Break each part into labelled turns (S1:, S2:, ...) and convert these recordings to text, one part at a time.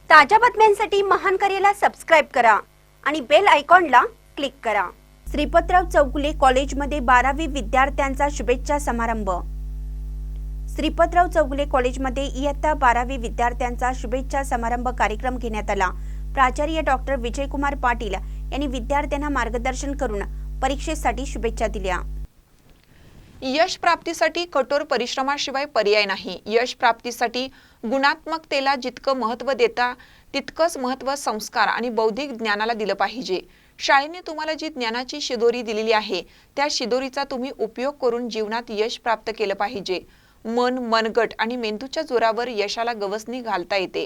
S1: ताज्या बातम्यांसाठी महान करेला सबस्क्राइब करा आणि बेल आयकॉनला क्लिक करा। श्रीपतराव चौगुले कॉलेजमध्ये 12वी विद्यार्थ्यांचा शुभेच्छा समारंभ। श्रीपतराव चौगुले कॉलेजमध्ये इयत्ता 12वी विद्यार्थ्यांचा शुभेच्छा समारंभ कार्यक्रम घेण्यात आला। प्राचार्य डॉक्टर विजयकुमार पाटील यांनी विद्यार्थ्यांना मार्गदर्शन करून परीक्षेसाठी शुभेच्छा दिल्या।
S2: यश प्राप्तीसाठी कठोर परिश्रमाशिवाय पर्याय नाही। यश प्राप्तीसाठी गुणात्मकतेला जितकं महत्त्व देता तितकंच महत्त्व संस्कार आणि बौद्धिक ज्ञानाला दिलं पाहिजे। शाळेने तुम्हाला जी ज्ञानाची शिदोरी दिलेली आहे त्या शिदोरीचा तुम्ही उपयोग करून जीवनात यश प्राप्त केलं पाहिजे। मनगट आणि मेंदूच्या जोरावर यशाला गवसणी घालता येते।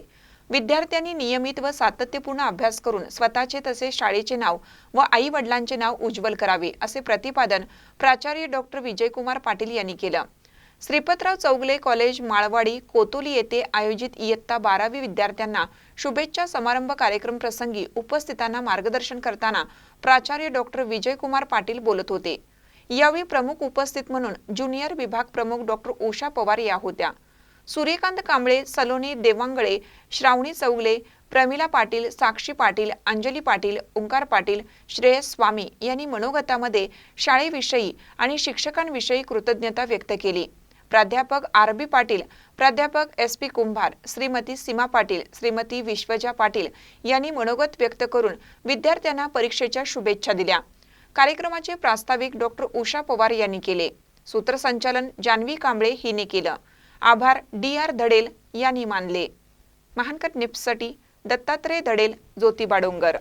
S2: विद्यार्थ्यांनी नियमित व सातत्यपूर्ण अभ्यास करून स्वतःचे तसे शाळेचे नाव व आई वडिलांचे नाव उज्ज्वल करावे असे प्रतिपादन प्राचार्य डॉक्टर विजयकुमार पाटील यांनी केलं। श्रीपतराव चौगुले कॉलेज माळवाडी कोतोली येथे आयोजित इयत्ता 12वी विद्यार्थ्यांना शुभेच्छा समारंभ कार्यक्रम प्रसंगी उपस्थितांना मार्गदर्शन करताना प्राचार्य डॉक्टर विजयकुमार पाटील बोलत होते। यावेळी प्रमुख उपस्थित म्हणून ज्युनियर विभाग प्रमुख डॉक्टर उषा पवार या होत्या। सूर्यकांत कांबळे, सलोनी देवांगळे, श्रावणी चौगुले, प्रमिला पाटील, साक्षी पाटील, अंजली पाटील, ओंकार पाटील, श्रेयस स्वामी यांनी मनोगतामध्ये शाळेविषयी आणि शिक्षकांविषयी कृतज्ञता व्यक्त केली। प्राध्यापक आर.बी. पाटील, प्राध्यापक एस.पी. कुंभार, श्रीमती सीमा पाटील, श्रीमती विश्वजा पाटील यांनी मनोगत व्यक्त करून विद्यार्थ्यांना परीक्षेच्या शुभेच्छा दिल्या। कार्यक्रमाचे प्रास्ताविक डॉक्टर उषा पवार यांनी केले। सूत्रसंचालन जान्हवी कांबळे हिने केलं। आभार डी.आर. धडेल यांनी मानले। महानकर निप्ससाठी दत्तात्रय धडेल, ज्योतिबा डोंगर।